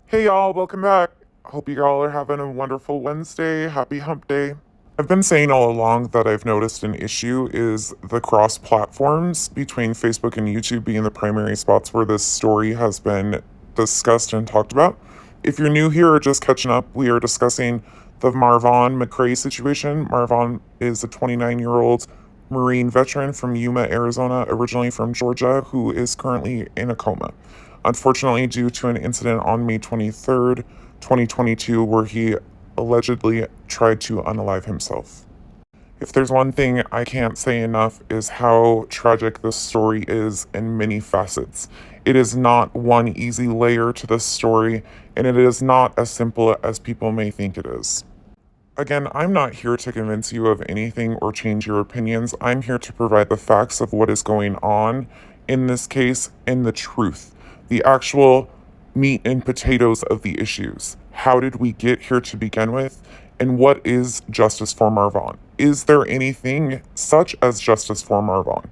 Hey y'all, welcome back. Hope you all are having a wonderful Wednesday. Happy hump day. I've been saying all along that I've noticed an issue is the cross platforms between Facebook and YouTube being the primary spots where this story has been discussed and talked about. If you're new here or just catching up, we are discussing the Marvon McCray situation. Marvon is a 29-year-old Marine veteran from Yuma, Arizona, originally from Georgia, who is currently in a coma. Unfortunately, due to an incident on May 23rd, 2022, where he allegedly tried to unalive himself. If there's one thing I can't say enough is how tragic this story is in many facets. It is not one easy layer to this story, and it is not as simple as people may think it is. Again, I'm not here to convince you of anything or change your opinions. I'm here to provide the facts of what is going on in this case and the truth, the actual meat and potatoes of the issues. How did we get here to begin with? And what is justice for Marvon? Is there anything such as justice for Marvon?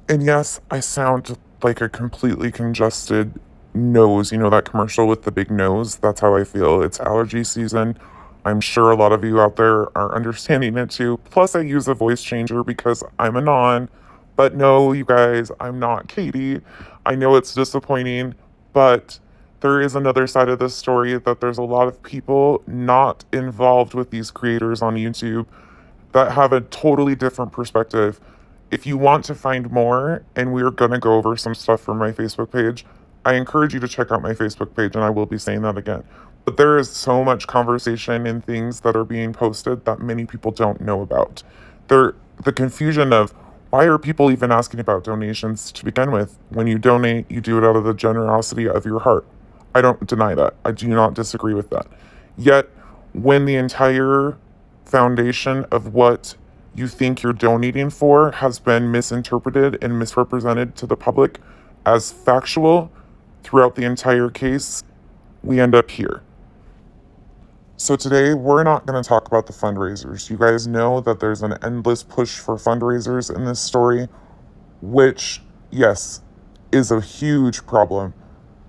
And yes, I sound like a completely congested nose. You know that commercial with the big nose? That's how I feel. It's allergy season. I'm sure a lot of you out there are understanding it too. Plus, I use a voice changer because I'm a non. But no, you guys, I'm not Katie. I know it's disappointing, but there is another side of this story that there's a lot of people not involved with these creators on YouTube that have a totally different perspective. If you want to find more, and we're going to go over some stuff from my Facebook page, I encourage you to check out my Facebook page, and I will be saying that again. But there is so much conversation and things that are being posted that many people don't know about. The confusion of why are people even asking about donations to begin with? When you donate, you do it out of the generosity of your heart. I don't deny that. I do not disagree with that. Yet, when the entire foundation of what you think you're donating for has been misinterpreted and misrepresented to the public as factual throughout the entire case, we end up here. So today we're not going to talk about the fundraisers. You guys know that there's an endless push for fundraisers in this story, which, yes, is a huge problem.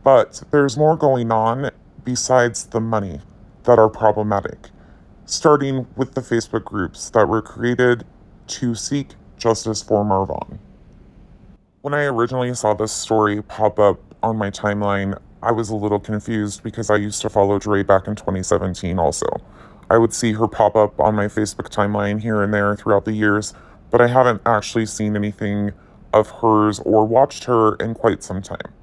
But there's more going on besides the money that are problematic, starting with the Facebook groups that were created to seek justice for Marvon. When I originally saw this story pop up on my timeline, I was a little confused because I used to follow Dre back in 2017 also. I would see her pop up on my Facebook timeline here and there throughout the years, but I haven't actually seen anything of hers or watched her in quite some time.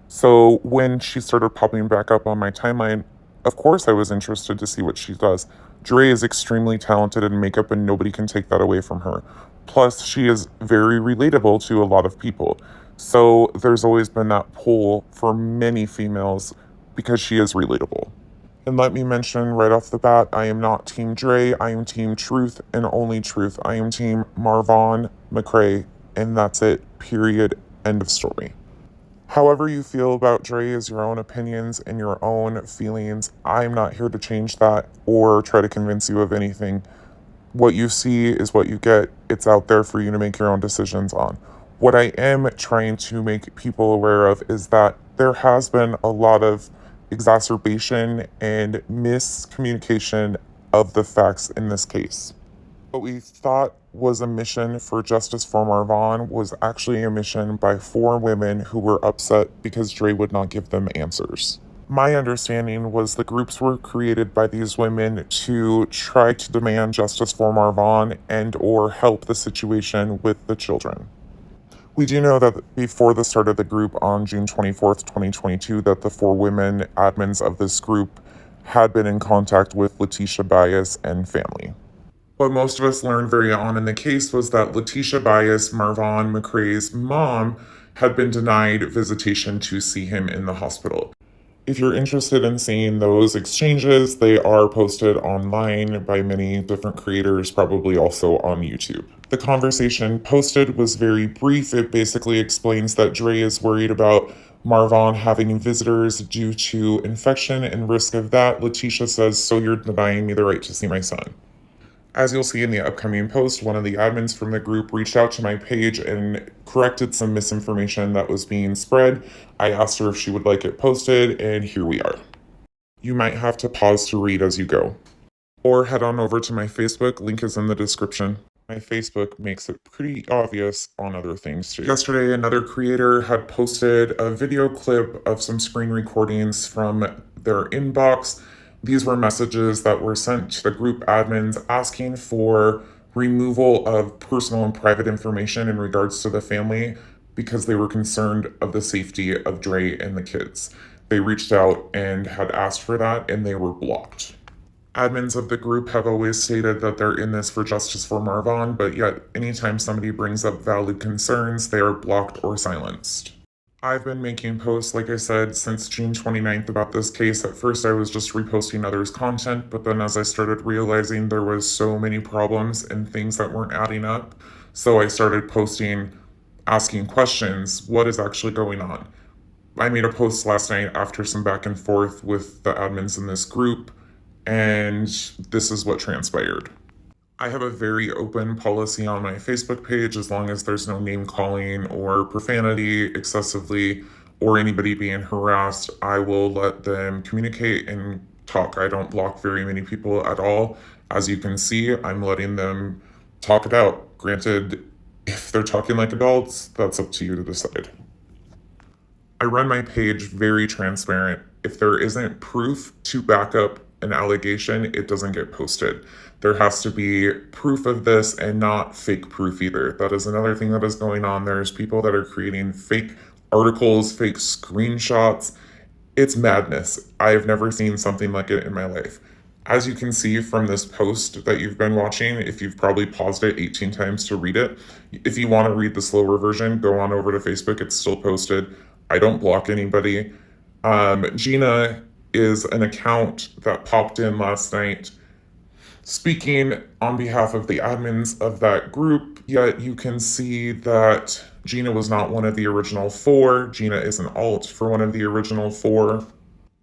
So when she started popping back up on my timeline, of course I was interested to see what she does. Dre is extremely talented in makeup and nobody can take that away from her. Plus, she is very relatable to a lot of people. So there's always been that pull for many females because she is relatable. And let me mention right off the bat, I am not Team Dre, I am Team Truth and only Truth. I am Team Marvon McCray, and that's it. Period. End of story. However you feel about Dre is your own opinions and your own feelings. I'm not here to change that or try to convince you of anything. What you see is what you get. It's out there for you to make your own decisions on. What I am trying to make people aware of is that there has been a lot of exacerbation and miscommunication of the facts in this case. What we thought was a mission for Justice for Marvon was actually a mission by four women who were upset because Dre would not give them answers. My understanding was the groups were created by these women to try to demand justice for Marvon and or help the situation with the children. We do know that before the start of the group on June 24th, 2022, that the four women admins of this group had been in contact with Letitia Bias and family. What most of us learned very on in the case was that Letitia Bias, Marvon McCray's mom, had been denied visitation to see him in the hospital. If you're interested in seeing those exchanges, they are posted online by many different creators, probably also on YouTube. The conversation posted was very brief. It basically explains that Dre is worried about Marvon having visitors due to infection and risk of that. Letitia says, "So you're denying me the right to see my son." As you'll see in the upcoming post, one of the admins from the group reached out to my page and corrected some misinformation that was being spread. I asked her if she would like it posted, and here we are. You might have to pause to read as you go. Or head on over to my Facebook, link is in the description. My Facebook makes it pretty obvious on other things too. Yesterday, another creator had posted a video clip of some screen recordings from their inbox. These were messages that were sent to the group admins asking for removal of personal and private information in regards to the family because they were concerned of the safety of Dre and the kids. They reached out and had asked for that, and they were blocked. Admins of the group have always stated that they're in this for justice for Marvon, but yet anytime somebody brings up valid concerns, they are blocked or silenced. I've been making posts, like I said, since June 29th about this case. At first I was just reposting others' content, but then as I started realizing there was so many problems and things that weren't adding up, so I started posting, asking questions, what is actually going on? I made a post last night after some back and forth with the admins in this group, and this is what transpired. I have a very open policy on my Facebook page as long as there's no name calling or profanity excessively or anybody being harassed. I will let them communicate and talk. I don't block very many people at all. As you can see, I'm letting them talk it out. Granted, if they're talking like adults, that's up to you to decide. I run my page very transparent. If there isn't proof to back up an allegation, it doesn't get posted. There has to be proof of this and not fake proof either. That is another thing that is going on. There's people that are creating fake articles, fake screenshots. It's madness. I've never seen something like it in my life. As you can see from this post that you've been watching, if you've probably paused it 18 times to read it, if you want to read the slower version, go on over to Facebook. It's still posted. I don't block anybody. Gina is an account that popped in last night speaking on behalf of the admins of that group, yet you can see that Gina was not one of the original four. Gina is an alt for one of the original four.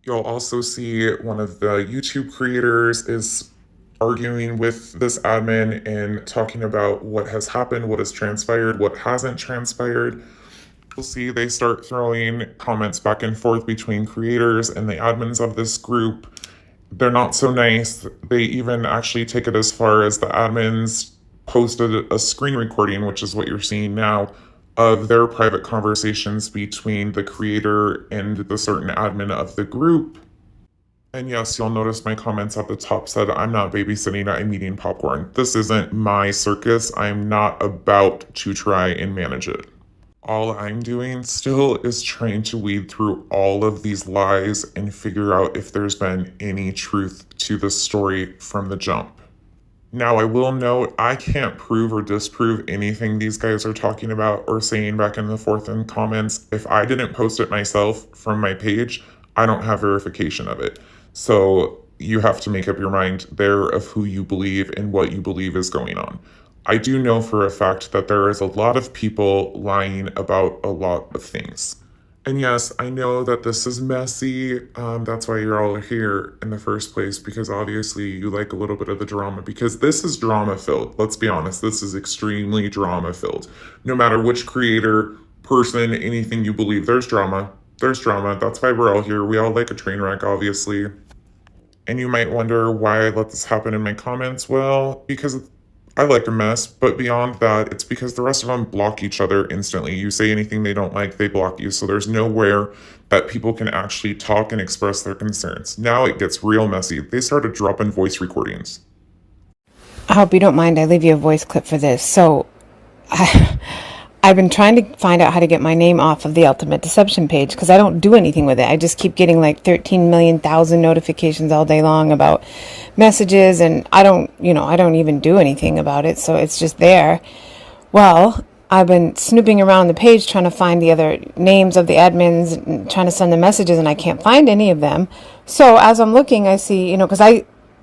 You'll also see one of the YouTube creators is arguing with this admin and talking about what has happened, what has transpired, what hasn't transpired. You'll see they start throwing comments back and forth between creators and the admins of this group. They're not so nice. They even actually take it as far as the admins posted a screen recording, which is what you're seeing now, of their private conversations between the creator and the certain admin of the group. And yes, you'll notice my comments at the top said, I'm not babysitting, I'm eating popcorn. This isn't my circus. I'm not about to try and manage it. All I'm doing still is trying to weed through all of these lies and figure out if there's been any truth to the story from the jump. Now, I will note, I can't prove or disprove anything these guys are talking about or saying back and forth in comments. If I didn't post it myself from my page, I don't have verification of it. So you have to make up your mind there of who you believe and what you believe is going on. I do know for a fact that there is a lot of people lying about a lot of things. And yes, I know that this is messy. That's why you're all here in the first place, because obviously you like a little bit of the drama, because this is drama filled. Let's be honest, this is extremely drama filled. No matter which creator, person, anything you believe, there's drama. There's drama. That's why we're all here. We all like a train wreck, obviously. And you might wonder why I let this happen in my comments. Well, because I like a mess, but beyond that, it's because the rest of them block each other instantly. You say anything they don't like, they block you. So there's nowhere that people can actually talk and express their concerns. Now it gets real messy. They started dropping voice recordings. I hope you don't mind. I leave you a voice clip for this. So I've been trying to find out how to get my name off of the Ultimate Deception page because I don't do anything with it. I just keep getting like 13 million thousand notifications all day long about messages, and I don't even do anything about it. So it's just there. Well, I've been snooping around the page trying to find the other names of the admins and trying to send them messages, and I can't find any of them. So as I'm looking, I see, because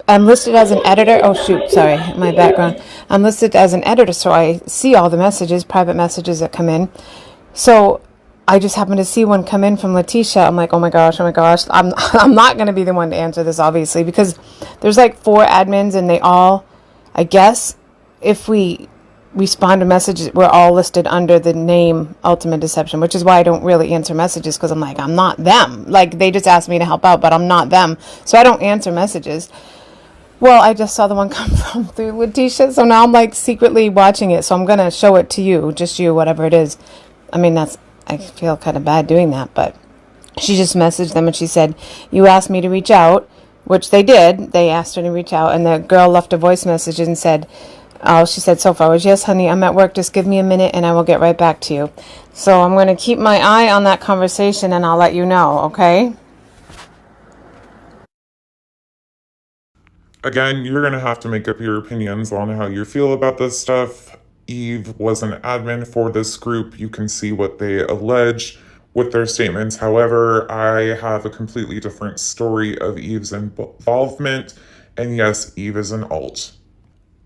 I'm listed as an editor. Oh, shoot. Sorry. My background. I'm listed as an editor, so I see all the messages, private messages that come in. So I just happened to see one come in from Letitia. I'm like, oh my gosh. I'm not going to be the one to answer this, obviously, because there's like 4 admins and they all I guess if we respond to messages, we're all listed under the name Ultimate Deception, which is why I don't really answer messages, because I'm like, I'm not them. Like, they just asked me to help out, but I'm not them. So I don't answer messages. Well, I just saw the one come from through Letitia, so now I'm like secretly watching it. So I'm gonna show it to you, just you, whatever it is. I mean, I feel kind of bad doing that, but she just messaged them and she said, "You asked me to reach out," which they did. They asked her to reach out, and the girl left a voice message and said, "Oh," she said so far was, "Yes, honey, I'm at work. Just give me a minute and I will get right back to you." So I'm gonna keep my eye on that conversation and I'll let you know, okay? Again, you're going to have to make up your opinions on how you feel about this stuff. Eve was an admin for this group. You can see what they allege with their statements. However, I have a completely different story of Eve's involvement. And yes, Eve is an alt.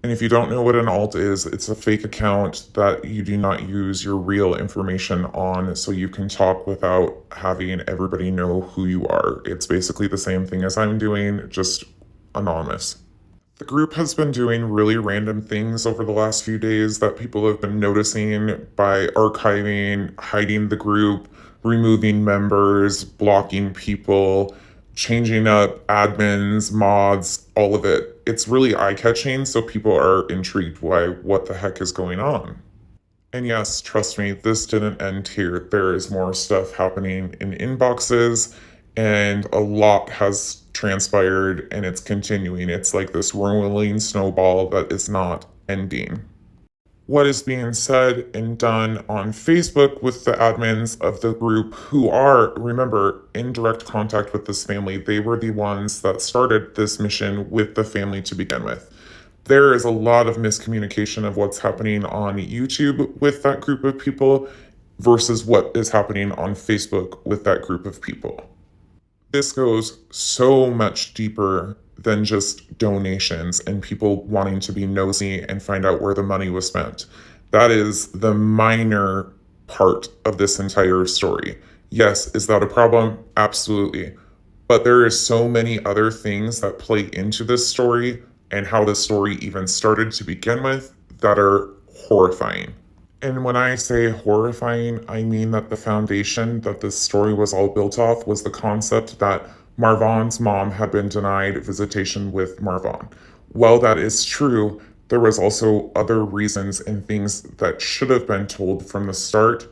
And if you don't know what an alt is, it's a fake account that you do not use your real information on so you can talk without having everybody know who you are. It's basically the same thing as I'm doing, just anonymous. The group has been doing really random things over the last few days that people have been noticing by archiving, hiding the group, removing members, blocking people, changing up admins, mods, all of it. It's really eye-catching, so people are intrigued by what the heck is going on. And yes, trust me, this didn't end here. There is more stuff happening in inboxes, and a lot has transpired, and it's continuing. It's like this rolling snowball that is not ending. What is being said and done on Facebook with the admins of the group, who are, remember, in direct contact with this family. They were the ones that started this mission with the family to begin with. There is a lot of miscommunication of what's happening on YouTube with that group of people versus what is happening on Facebook with that group of people. This goes so much deeper than just donations and people wanting to be nosy and find out where the money was spent. That is the minor part of this entire story. Yes, is that a problem? Absolutely. But there is so many other things that play into this story and how the story even started to begin with that are horrifying. And when I say horrifying, I mean that the foundation that this story was all built off was the concept that Marvan's mom had been denied visitation with Marvan. While that is true, there was also other reasons and things that should have been told from the start.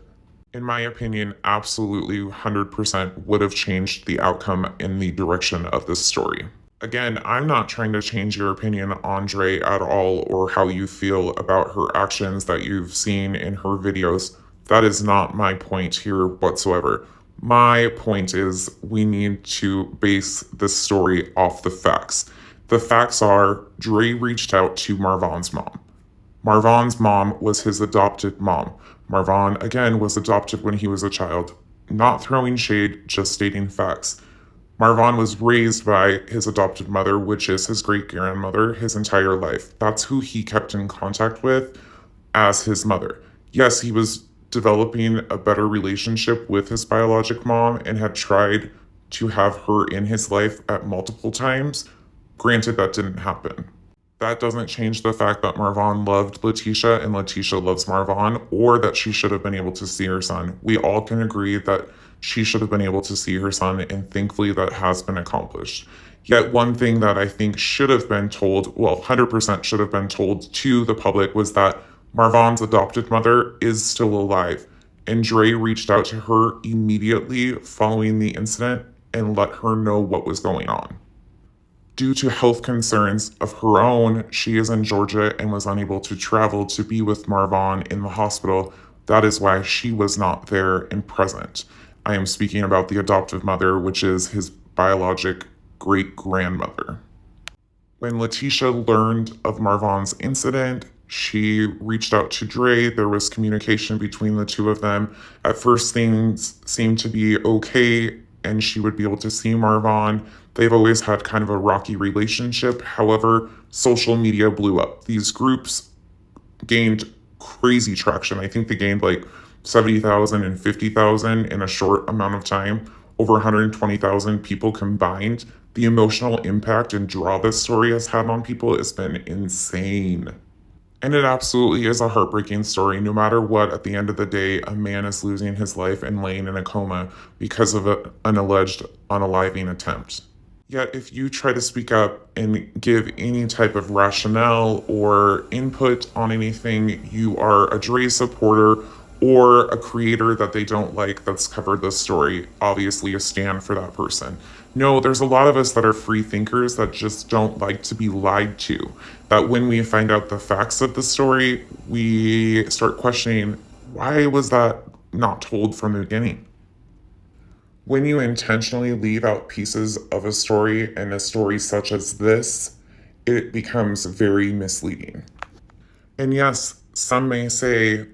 In my opinion, absolutely 100% would have changed the outcome in the direction of this story. Again, I'm not trying to change your opinion on Dre at all or how you feel about her actions that you've seen in her videos. That is not my point here whatsoever. My point is we need to base this story off the facts. The facts are Dre reached out to Marvan's mom. Marvan's mom was his adopted mom. Marvan, again, was adopted when he was a child. Not throwing shade, just stating facts. Marvan was raised by his adopted mother, which is his great-grandmother, his entire life. That's who he kept in contact with as his mother. Yes, he was developing a better relationship with his biologic mom and had tried to have her in his life at multiple times. Granted, that didn't happen. That doesn't change the fact that Marvan loved Letitia and Letitia loves Marvan, or that she should have been able to see her son. We all can agree that she should have been able to see her son, and thankfully that has been accomplished. Yet one thing that I think should have been told, well, 100% should have been told to the public, was that Marvan's adopted mother is still alive. And Dre reached out to her immediately following the incident and let her know what was going on. Due to health concerns of her own, she is in Georgia and was unable to travel to be with Marvan in the hospital. That is why she was not there and present. I am speaking about the adoptive mother, which is his biologic great-grandmother. When Letitia learned of Marvan's incident, she reached out to Dre. There was communication between the two of them. At first, things seemed to be okay, and she would be able to see Marvan. They've always had kind of a rocky relationship. However, social media blew up. These groups gained crazy traction. I think they gained like 70,000 and 50,000 in a short amount of time. Over 120,000 people combined. The emotional impact and draw this story has had on people has been insane. And it absolutely is a heartbreaking story. No matter what, at the end of the day, a man is losing his life and laying in a coma because of an alleged unaliving attempt. Yet, if you try to speak up and give any type of rationale or input on anything, you are a Dre supporter or a creator that they don't like that's covered this story, obviously a stand for that person. No, there's a lot of us that are free thinkers that just don't like to be lied to. That when we find out the facts of the story, we start questioning, why was that not told from the beginning? When you intentionally leave out pieces of a story, and a story such as this, it becomes very misleading. And yes, some may say,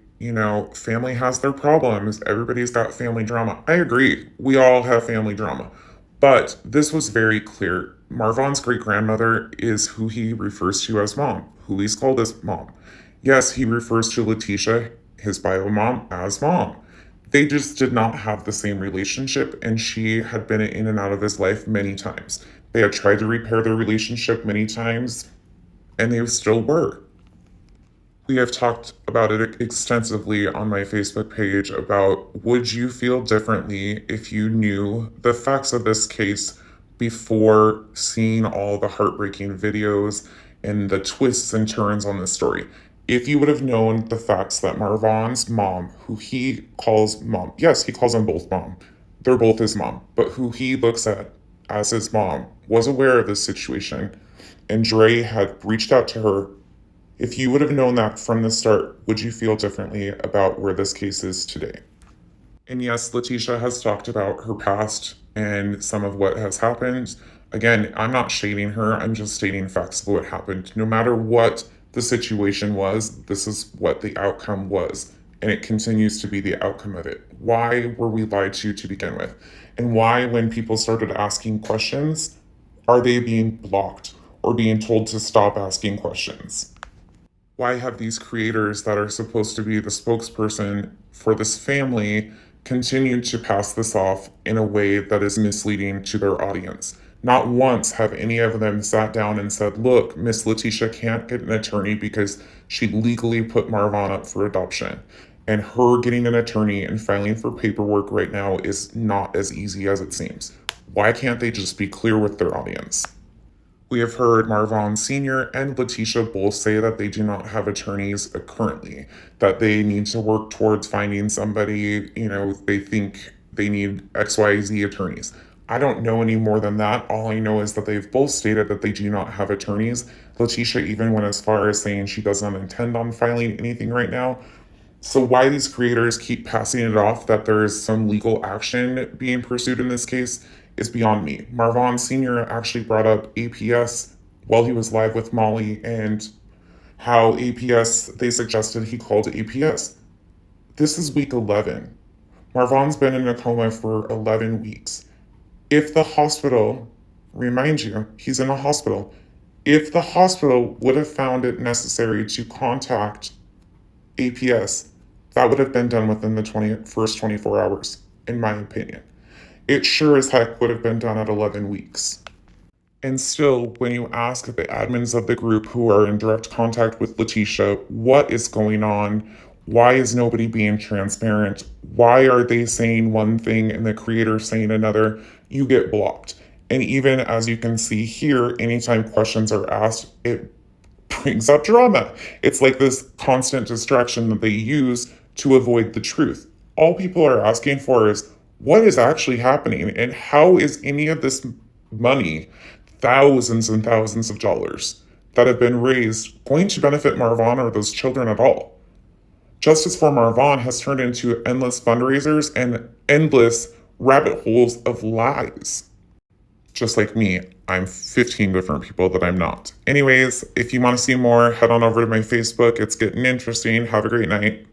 family has their problems. Everybody's got family drama. I agree. We all have family drama. But this was very clear. Marvon's great grandmother is who he refers to as mom, who he's called as mom. Yes, he refers to Letitia, his bio mom, as mom. They just did not have the same relationship, and she had been in and out of his life many times. They had tried to repair their relationship many times, and they still were. We have talked about it extensively on my Facebook page about would you feel differently if you knew the facts of this case before seeing all the heartbreaking videos and the twists and turns on the story. If you would have known the facts that Marvon's mom, who he calls mom, yes, he calls them both mom, they're both his mom, but who he looks at as his mom was aware of this situation, and Dre had reached out to her. If you would have known that from the start, would you feel differently about where this case is today? And yes, Letitia has talked about her past and some of what has happened. Again, I'm not shading her, I'm just stating facts of what happened. No matter what the situation was, this is what the outcome was. And it continues to be the outcome of it. Why were we lied to begin with? And why, when people started asking questions, are they being blocked or being told to stop asking questions? Why have these creators that are supposed to be the spokesperson for this family continued to pass this off in a way that is misleading to their audience? Not once have any of them sat down and said, look, Miss Letitia can't get an attorney because she legally put Marvon up for adoption. And her getting an attorney and filing for paperwork right now is not as easy as it seems. Why can't they just be clear with their audience? We have heard Marvon Sr. and Letitia both say that they do not have attorneys currently, that they need to work towards finding somebody, they think they need XYZ attorneys. I don't know any more than that. All I know is that they've both stated that they do not have attorneys. Letitia even went as far as saying she does not intend on filing anything right now. So why these creators keep passing it off that there is some legal action being pursued in this case is beyond me. Marvon Sr. actually brought up APS while he was live with Molly and how APS, they suggested he called APS. This is week 11. Marvon's been in a coma for 11 weeks. If the hospital, remind you, he's in a hospital. If the hospital would have found it necessary to contact APS, that would have been done within the first 24 hours, in my opinion. It sure as heck would have been done at 11 weeks. And still, when you ask the admins of the group who are in direct contact with Letitia, what is going on? Why is nobody being transparent? Why are they saying one thing and the creator saying another? You get blocked. And even as you can see here, anytime questions are asked, it brings up drama. It's like this constant distraction that they use to avoid the truth. All people are asking for is, what is actually happening, and how is any of this money, thousands and thousands of dollars that have been raised, going to benefit Marvon or those children at all? Justice for Marvon has turned into endless fundraisers and endless rabbit holes of lies. Just like me, I'm 15 different people that I'm not. Anyways, if you want to see more, head on over to my Facebook. It's getting interesting. Have a great night.